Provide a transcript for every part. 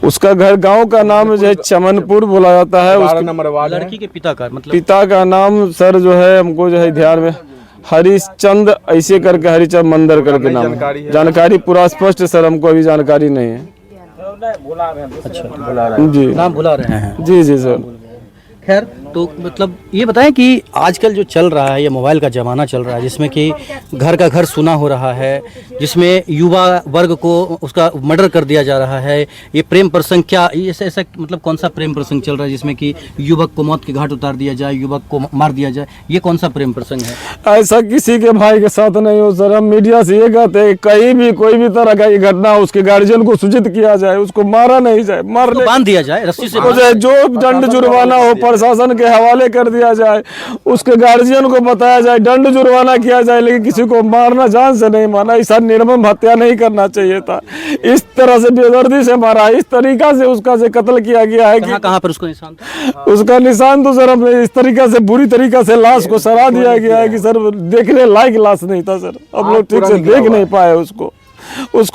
उसका घर गांव का नाम जो है चमनपुर बोला जाता है। लड़की के पिता का मतलब पिता का नाम सर जो है हमको जो है ध्यान में हरिश्चंद ऐसे करके हरिचंद मंदिर करके नाम है। जानकारी पूरा स्पष्ट सर हमको अभी जानकारी नहीं है। अच्छा जी नाम भुला रहे हैं। जी जी सर। खैर तो मतलब ये बताएं कि आजकल जो चल रहा है ये मोबाइल का ज़माना चल रहा है जिसमें कि घर का घर सुना हो रहा है, जिसमें युवा वर्ग को उसका मर्डर कर दिया जा रहा है। ये प्रेम प्रसंग क्या ऐसा ऐसा मतलब कौन सा प्रेम प्रसंग चल रहा है जिसमें कि युवक को मौत के घाट उतार दिया जाए, युवक को मार दिया जाए, ये कौन सा प्रेम प्रसंग है? ऐसा किसी के भाई के साथ नहीं हो सर। हम मीडिया से ये कहते हैं कहीं भी कोई भी तरह का ये घटना हो उसके गार्जियन को सूचित किया जाए, उसको मारा नहीं जाए, मारने बांध दिया जाए रस्सी से, जो दंड जुर्माना हो प्रशासन के हवाले कर दिया जाए, उसके गार्जियन को बताया जाए, दंड जुर्माना किया जाए, लेकिन किसी को मारना जान से नहीं मारना। ऐसा निर्मम हत्या नहीं करना चाहिए था। इस तरह से बेदर्दी से मारा, इस तरीका से उसका से कत्ल किया गया है कि कहाँ पर उसका निशान था? उसका निशान तो सर हमने इस तरीका से बुरी तरीका से लाश को सड़ा दिया गया है कि सर देखने लायक लाश नहीं था सर। हम लोग ठीक से देख नहीं पाए उसको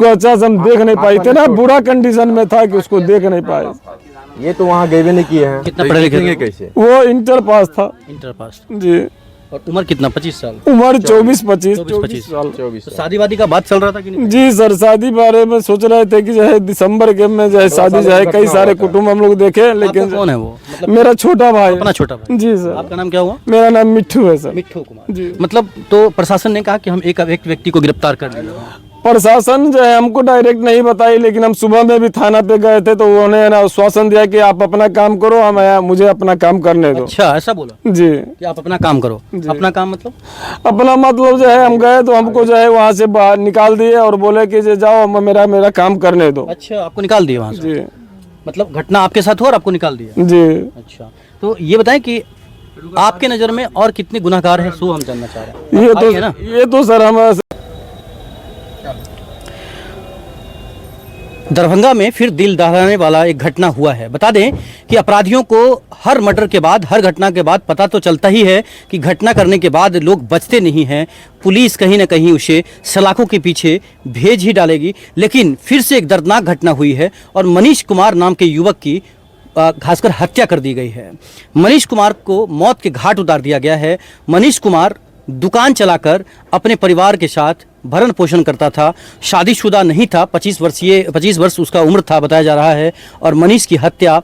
अच्छा से हम देख नहीं पाए, इतना बुरा कंडीशन में था कि उसको देख नहीं पाए। ये तो वहाँ गए भी नहीं किए हैं। कितना पढ़े लिखे कैसे? वो इंटर पास था। इंटर पास जी। और उम्र कितना? 25 साल। उम्र 24-25 साल। तो शादी वादी का बात चल रहा था कि नहीं? जी सर, शादी बारे में सोच रहे थे कि जो है दिसंबर के में जो है शादी जो है, कई सारे कुटुंब हम लोग देखे, लेकिन कौन है वो? मतलब मेरा छोटा भाई। अपना छोटा भाई? जी सर। आपका नाम क्या हुआ? मेरा नाम मिट्ठू है सर। मिट्ठू कुमार जी। मतलब तो प्रशासन ने कहा कि हम एक व्यक्ति को गिरफ्तार कर लिया। प्रशासन जो है हमको डायरेक्ट नहीं बताई, लेकिन हम सुबह में भी थाना पे गए थे तो उन्होंने ना आश्वासन दिया कि आप अपना काम करो, हम मुझे अपना काम करने दो। अच्छा ऐसा बोला जी कि आप अपना काम करो। अपना काम मतलब? अपना मतलब जो है हम गए तो हमको जो है वहाँ से बाहर निकाल दिए और बोले कि जो जाओ मेरा काम करने दो। अच्छा आपको निकाल दिए वहाँ से? जी। मतलब घटना आपके साथ हुआ और आपको निकाल दिया? जी। अच्छा तो ये बताएं कि आपके नज़र में और कितने गुनाहगार हैं, सो हम जानना चाह रहे हैं। ये तो सर हम दरभंगा में फिर दिल दहलाने वाला एक घटना हुआ है। बता दें कि अपराधियों को हर मर्डर के बाद, हर घटना के बाद पता तो चलता ही है कि घटना करने के बाद लोग बचते नहीं हैं। पुलिस कहीं ना कहीं उसे सलाखों के पीछे भेज ही डालेगी। लेकिन फिर से एक दर्दनाक घटना हुई है और मनीष कुमार नाम के युवक की खासकर हत्या कर दी गई है। मनीष कुमार को मौत के घाट उतार दिया गया है। मनीष कुमार दुकान चलाकर अपने परिवार के साथ भरण पोषण करता था, शादीशुदा नहीं था, 25 वर्ष उसका उम्र था बताया जा रहा है। और मनीष की हत्या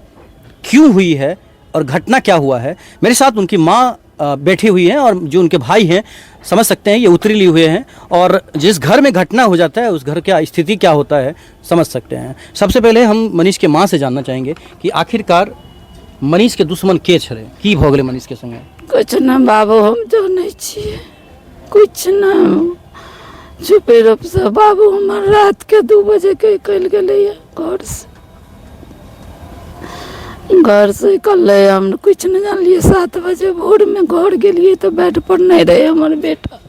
क्यों हुई है और घटना क्या हुआ है, मेरे साथ उनकी माँ बैठी हुई हैं और जो उनके भाई हैं, समझ सकते हैं ये उतरी लिए हुए हैं और जिस घर में घटना हो जाता है उस घर का स्थिति क्या होता है समझ सकते हैं। सबसे पहले हम मनीष के माँ से जानना चाहेंगे कि आखिरकार मनीष के दुश्मन के छे की भऽ गेलै मनीष के संगे? कुछ ना बाबू, हम जानै छियै कुछ ना। चुपे रूप से बाबू हमर रात के 2 बजे के निकल गेलै घर से निकललै। हम कुछ नहीं जानलिए। 7 बजे भोर में घर गेलिए तो बेड पर नहीं रहे हमर बेटा।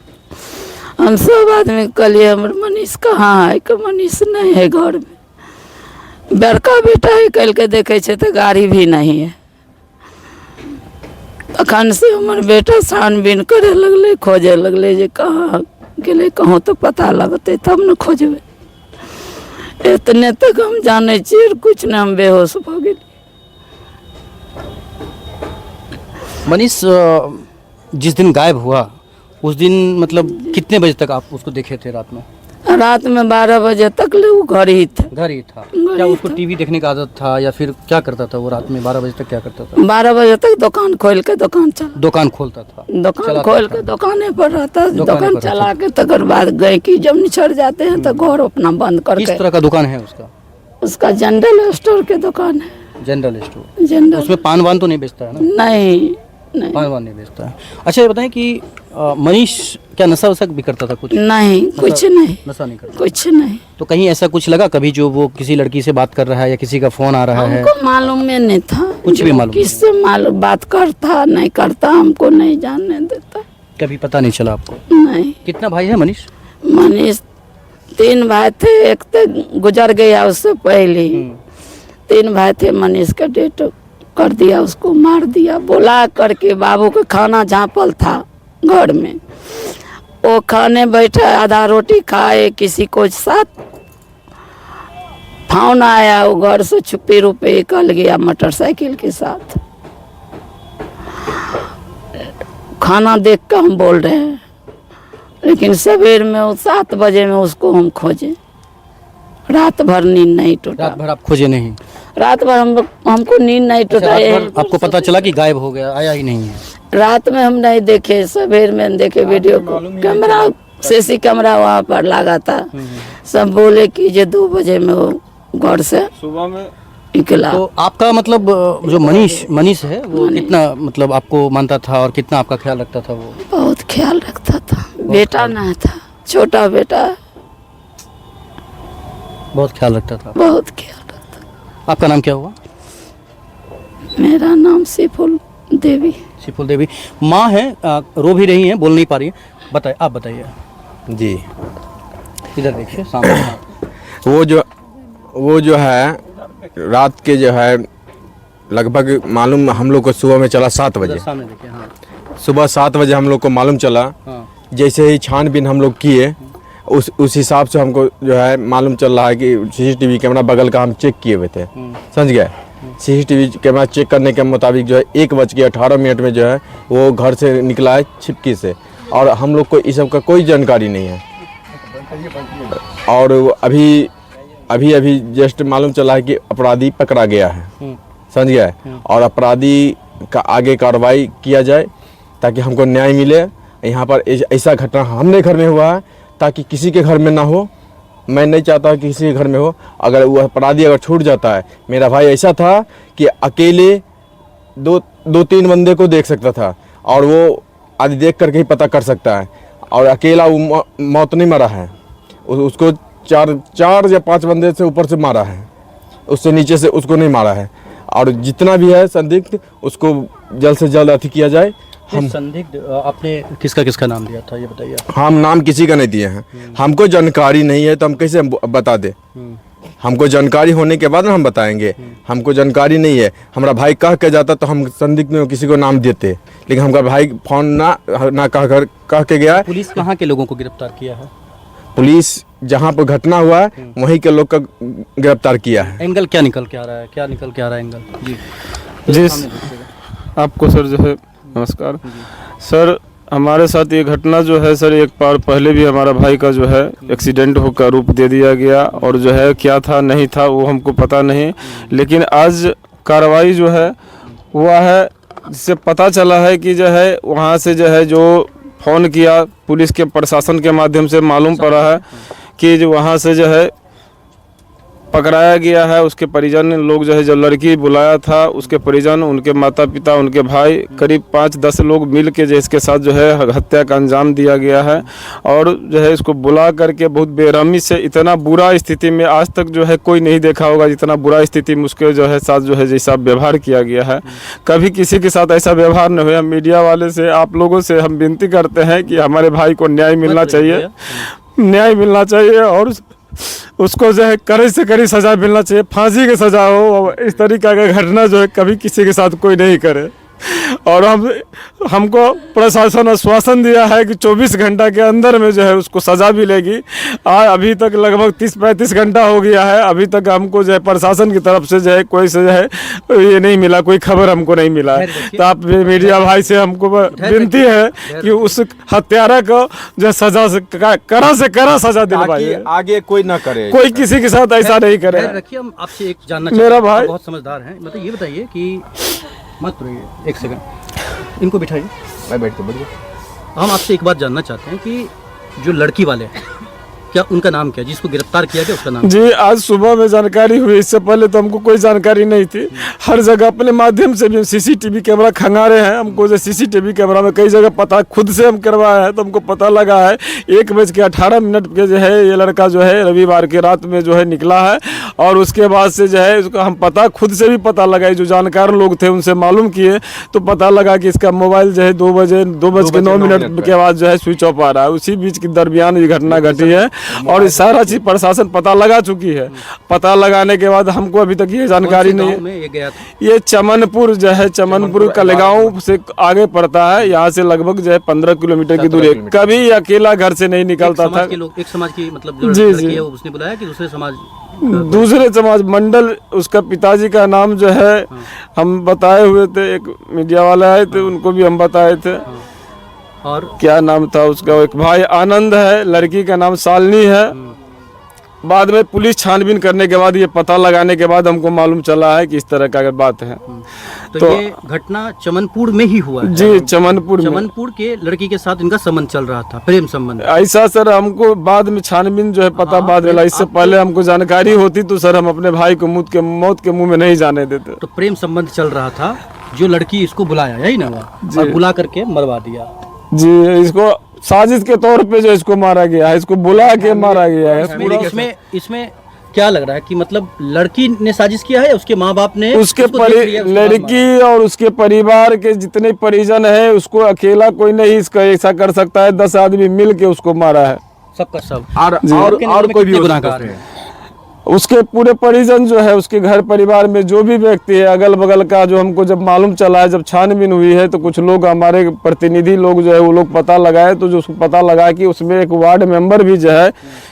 हम सब आदमी कहलिए हमर मनीष कहाँ है, कि मनीष नहीं है घर में। बड़का बेटा निकल के देखे छे तो गाड़ी भी नहीं है। अखन से हमर बेटा छानबीन करे लगले, खोजे लगले जे कहाँ गेले, कहूँ तो पता लगते तब न खोजबे। इतने तक हम जाने छियै, कुछ न हम बेहोश भ गेली। मनीष जिस दिन गायब हुआ उस दिन मतलब कितने बजे तक आप उसको देखे थे रात में? रात में 12 बजे तक ले वो घर ही था। घर ही था? क्या उसको टीवी देखने का आदत था या फिर क्या करता था वो रात में 12 बजे तक क्या करता था? 12 बजे तक दुकान खोल के दुकान खोलता था? दुकान खोल के दुकाने पर रहता, दुकान चला के तकर बाद गए कि जब निछड़ जाते हैं तो घर अपना बंद करके। किस तरह का दुकान है उसका? उसका जनरल स्टोर के दुकान है। General store? उसमें पान वान तो नहीं बेचता है ना? नहीं पान वान नहीं बेचता है। अच्छा ये बताएं कि मनीष क्या नशा वशा भी करता था? कुछ नहीं, कुछ नहीं, नशा नहीं करता, कुछ नहीं। तो कहीं ऐसा कुछ लगा कभी जो वो किसी लड़की से बात कर रहा है या किसी का फोन आ रहा है? हमको मालूम में नहीं था, कुछ भी मालूम? किससे मालूम बात करता नहीं करता हमको नहीं जानने देता। कभी पता नहीं चला आपको? नहीं। कितना भाई है मनीष? मनीष 3 भाई थे, एक तो गुजर गया उससे पहले। 3 भाई थे, मनीष का डेट कर दिया, उसको मार दिया। बुला करके बाबू का खाना झाँपल था घर में, वो खाने बैठा, आधा रोटी खाए किसी को साथ, फोन आया, वो घर से छुपे रुपए निकल गया मोटरसाइकिल के साथ। खाना देख कर हम बोल रहे हैं, लेकिन सवेर में 7 बजे में उसको हम खोजे, रात भर नींद नहीं टूटा। रात भर आप खोजे नहीं? रात भर हमको नींद नहीं टूटा। आपको पता चला कि गायब हो गया, आया ही नहीं है? रात में हम नहीं देखे, सवेर में देखे वीडियो को, कैमरा सीसी कैमरा वहाँ पर लगा था। सब बोले कि ये 2 बजे में वो घर से सुबह में निकला। तो आपका मतलब जो मनीष है वो कितना मतलब आपको मानता था और कितना आपका ख्याल रखता था? वो बहुत ख्याल रखता था, बेटा ना था, छोटा बेटा, बहुत ख्याल रखता था। बहुत ख्याल रखता। आपका नाम क्या हुआ? मेरा नाम सिफुल देवी। सिफुल देवी। माँ है, रो भी रही हैं, बोल नहीं पा रही हैं। बताइए, आप बताइए। जी, इधर देखिए सामने। वो जो है रात के जो है लगभग मालूम हम लोग को सुबह में चला 7 बजे। सामने देखिए। हाँ सुबह 7 बजे हम लोग को मालूम चला। हाँ। जैसे ही छानबीन हम लोग किए, उस हिसाब से हमको जो है मालूम चल रहा है कि सीसीटीवी कैमरा बगल का हम चेक किए हुए थे, समझ गए। सीसीटीवी कैमरा चेक करने के मुताबिक जो है 1:18 में जो है वो घर से निकला है छिपकी से, और हम लोग को इस सब का कोई जानकारी नहीं है। और अभी जस्ट मालूम चला है कि अपराधी पकड़ा गया है, समझ गए। और अपराधी का आगे कार्रवाई किया जाए ताकि हमको न्याय मिले। यहाँ पर ऐसा घटना हमने घर में हुआ है ताकि किसी के घर में ना हो। मैं नहीं चाहता कि किसी के घर में हो। अगर वो अपराधी अगर छूट जाता है, मेरा भाई ऐसा था कि अकेले 2-3 बंदे को देख सकता था, और वो आदि देख करके ही पता कर सकता है। और अकेला वो मौत नहीं मरा है, उसको 4 या 5 बंदे से ऊपर से मारा है, उससे नीचे से उसको नहीं मारा है। और जितना भी है संदिग्ध, उसको जल्द से जल्द अति किया जाए। हम संदिग्ध आपने किसका नाम दिया था ये बताइए? हम नाम किसी का नहीं दिए हैं, हमको जानकारी नहीं है तो हम कैसे बता दे। हमको जानकारी होने के बाद हम बताएंगे। हमको जानकारी नहीं है, हमारा भाई कह के जाता तो हम संदिग्ध में किसी को नाम देते, लेकिन हमारा भाई फोन ना कह के गया। पुलिस कहाँ के लोगों को गिरफ्तार किया है? पुलिस जहाँ पर घटना हुआ है वहीं के लोग का गिरफ्तार किया है। एंगल क्या निकल के आ रहा है? क्या निकल के आ रहा है एंगल? जी आपको सर जो है नमस्कार सर। हमारे साथ ये घटना जो है सर, एक बार पहले भी हमारा भाई का जो है एक्सीडेंट होकर रूप दे दिया गया, और जो है क्या था नहीं था वो हमको पता नहीं। लेकिन आज कार्रवाई जो है हुआ है, जिससे पता चला है कि जो है वहाँ से जो है जो फ़ोन किया पुलिस के प्रशासन के माध्यम से मालूम पड़ा है कि जो वहाँ से जो है पकड़ाया गया है। उसके परिजन लोग जो है, जो लड़की बुलाया था उसके परिजन, उनके माता पिता, उनके भाई, करीब 5-10 लोग मिल के जो इसके साथ जो है हत्या का अंजाम दिया गया है। और जो है इसको बुला करके बहुत बेरहमी से, इतना बुरा स्थिति में आज तक जो है कोई नहीं देखा होगा जितना बुरा स्थिति में उसके जो है साथ जो है जैसा व्यवहार किया गया है। कभी किसी के साथ ऐसा व्यवहार न हुआ। मीडिया वाले से, आप लोगों से हम विनती करते हैं कि हमारे भाई को न्याय मिलना चाहिए, न्याय मिलना चाहिए, और उसको जो है कड़ी से कड़ी सज़ा मिलना चाहिए, फांसी की सज़ा हो। इस तरीका का घटना जो है कभी किसी के साथ कोई नहीं करे। और हमको प्रशासन आश्वासन दिया है कि 24 घंटा के अंदर में जो है उसको सज़ा मिलेगी। अभी तक लगभग 30-35 घंटा हो गया है, अभी तक हमको जो है प्रशासन की तरफ से जो है कोई से जो है ये नहीं मिला, कोई खबर हमको नहीं मिला है। तो आप मीडिया भाई से हमको विनती है कि उस हत्यारा को जो सज़ा से कड़ा सज़ा दिलवाइए, आगे कोई ना करे, कोई किसी के साथ ऐसा नहीं करे। रखिए, हम आपसे एक जानना मेरा भाई बहुत समझदार है, मतलब ये बताइए कि मत रहिए, एक सेकंड इनको बिठाइए। मैं बैठ के हम आपसे एक बात जानना चाहते हैं कि जो लड़की वाले हैं, क्या उनका नाम क्या है जिसको गिरफ्तार किया गया, उसका नाम? जी आज सुबह में जानकारी हुई, इससे पहले तो हमको कोई जानकारी नहीं थी। हर जगह अपने माध्यम से भी सीसीटीवी कैमरा खंगारे हैं। हमको जो सीसीटीवी कैमरा में कई जगह पता खुद से हम करवाया है, तो हमको पता लगा है 1:18 के जो है ये लड़का जो है रविवार के रात में जो है निकला है। और उसके बाद से जो है इसको हम पता खुद से भी पता लगा, जो जानकार लोग थे उनसे मालूम किए तो पता लगा कि इसका मोबाइल जो है 2:09 के बाद जो है स्विच ऑफ आ रहा है। उसी बीच के दरमियान ये घटना घटी है। और ये सारा चीज प्रशासन पता लगा चुकी है। पता लगाने के बाद हमको अभी तक ये जानकारी नहीं है। में ये गया था? ये चमनपुर जो है, चमनपुर कलगांव से आगे पड़ता है, यहाँ से लगभग जो है 15 किलोमीटर की दूरी है। कभी अकेला घर से नहीं निकलता था। एक समाज की मतलब जो जी, लड़की जी। है वो उसने बुलाया कि दूसरे समाज? दूसरे समाज मंडल, उसका पिताजी का नाम जो है हम बताए हुए थे, एक मीडिया वाला आए थे उनको भी हम बताए थे। और क्या नाम था उसका, एक भाई आनंद है, लड़की का नाम शालिनी है। बाद में पुलिस छानबीन करने के बाद, ये पता लगाने के बाद हमको मालूम चला है कि इस तरह का बात है। तो ये घटना चमनपुर में ही हुआ है? जी, चमनपुर में। चमनपुर के लड़की के साथ इनका संबंध चल रहा था, प्रेम संबंध? ऐसा सर हमको बाद में छानबीन जो है पता बाद मिला। इससे पहले हमको जानकारी होती तो सर हम अपने भाई को मौत के मुंह में नहीं जाने देते। तो प्रेम संबंध चल रहा था, जो लड़की इसको बुलाया, यही ना हुआ? और बुला करके मरवा दिया? जी, इसको साजिश के तौर पे जो इसको मारा गया है, इसको बुला के मारा गया है। इसमें क्या लग रहा है कि मतलब लड़की ने साजिश किया है या उसके माँ बाप ने? उसके लड़की और उसके परिवार के जितने परिजन है, उसको अकेला कोई नहीं इसका ऐसा कर सकता है। 10 आदमी मिल के उसको मारा है, सबका सब। और कोई भी गुनाहगार है? उसके पूरे परिजन जो है, उसके घर परिवार में जो भी व्यक्ति है, अगल बगल का, जो हमको जब मालूम चला है, जब छानबीन हुई है, तो कुछ लोग हमारे प्रतिनिधि लोग जो है वो लोग पता लगाए, तो जो उसको पता लगा कि उसमें एक वार्ड मेंबर भी जो है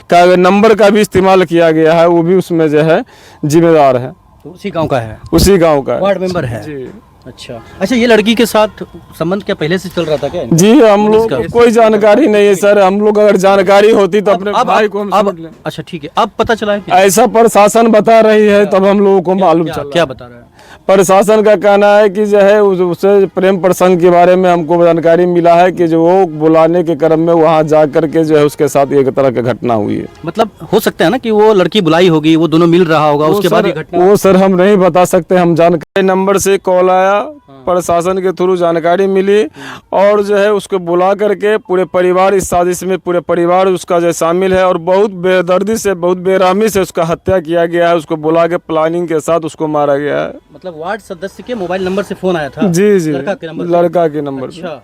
का नंबर का भी इस्तेमाल किया गया है, वो भी उसमें जो है जिम्मेदार है। तो उसी गांव का है? उसी गांव का वार्ड मेंबर है? जी। अच्छा, ये लड़की के साथ संबंध क्या पहले से चल रहा था क्या? जी, हम लोग को कोई जानकारी नहीं है सर। हम लोग अगर जानकारी होती तो अपने भाई को हम समझ लें। अच्छा ठीक है, अब पता चला है कि ऐसा प्रशासन बता रही है, तब हम लोगों को मालूम चला। क्या बता रहा है प्रशासन का कहना है कि जो है उससे प्रेम प्रसंग के बारे में हमको जानकारी मिला है कि जो वो बुलाने के क्रम में वहाँ जा करके जो है उसके साथ एक तरह की घटना हुई है। मतलब हो सकता है ना कि वो लड़की बुलाई होगी, वो दोनों मिल रहा होगा, उसके बाद ये घटना? वो सर हम नहीं बता सकते। हम जानकारी नंबर से कॉल आया, प्रशासन के थ्रू जानकारी मिली, और जो है उसको बुला करके पूरे परिवार, इस साजिश में पूरे परिवार उसका जो शामिल है, और बहुत बेदर्दी से, बहुत बेरहमी से उसका हत्या किया गया है। उसको बुला के प्लानिंग के साथ उसको मारा गया है। मतलब वार्ड सदस्य के मोबाइल नंबर से फोन आया था? जी जी, लड़का के नंबर? लड़का के नंबर। अच्छा,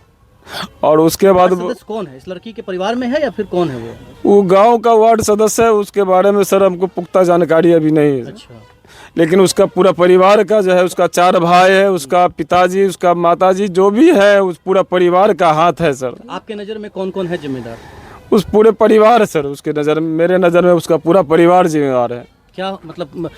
और उसके बाद सदस्य कौन है? इस लड़की के परिवार में है या फिर कौन है वो? वो गांव का वार्ड सदस्य है। उसके बारे में सर हमको पुख्ता जानकारी अभी नहीं है। अच्छा, लेकिन उसका पूरा परिवार का जो है, उसका 4 भाई है, उसका पिताजी, उसका माताजी, जो भी है, उस पूरा परिवार का हाथ है सर। आपके नज़र में कौन कौन है जिम्मेदार? उस पूरे परिवार सर, उसके नज़र में, मेरे नज़र में उसका पूरा परिवार जिम्मेदार है। क्या मतलब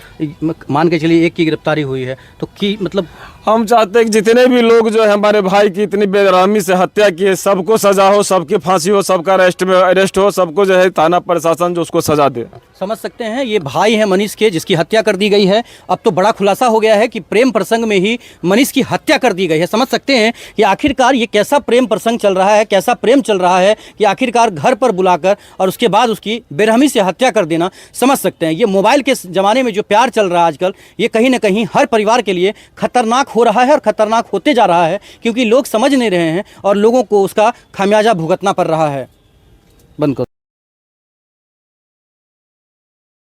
मान के चलिए एक की गिरफ्तारी हुई है तो की मतलब हम चाहते हैं कि जितने भी लोग जो है हमारे भाई की इतनी बेरहमी से हत्या किए, सबको सजा हो, सबकी फांसी हो, सबका अरेस्ट हो, सबको जो है थाना प्रशासन जो उसको सजा दे। समझ सकते हैं ये भाई है मनीष के, जिसकी हत्या कर दी गई है। अब तो बड़ा खुलासा हो गया है कि प्रेम प्रसंग में ही मनीष की हत्या कर दी गई है। समझ सकते हैं कि आखिरकार ये कैसा प्रेम प्रसंग चल रहा है, कैसा प्रेम चल रहा है कि आखिरकार घर पर बुलाकर और उसके बाद उसकी बेरहमी से हत्या कर देना। समझ सकते हैं ये मोबाइल के ज़माने में जो प्यार चल रहा है आजकल, ये कहीं ना कहीं हर परिवार के लिए खतरनाक हो रहा है और खतरनाक होते जा रहा है, क्योंकि लोग समझ नहीं रहे हैं और लोगों को उसका खामियाजा भुगतना पड़ रहा है। बंद करो।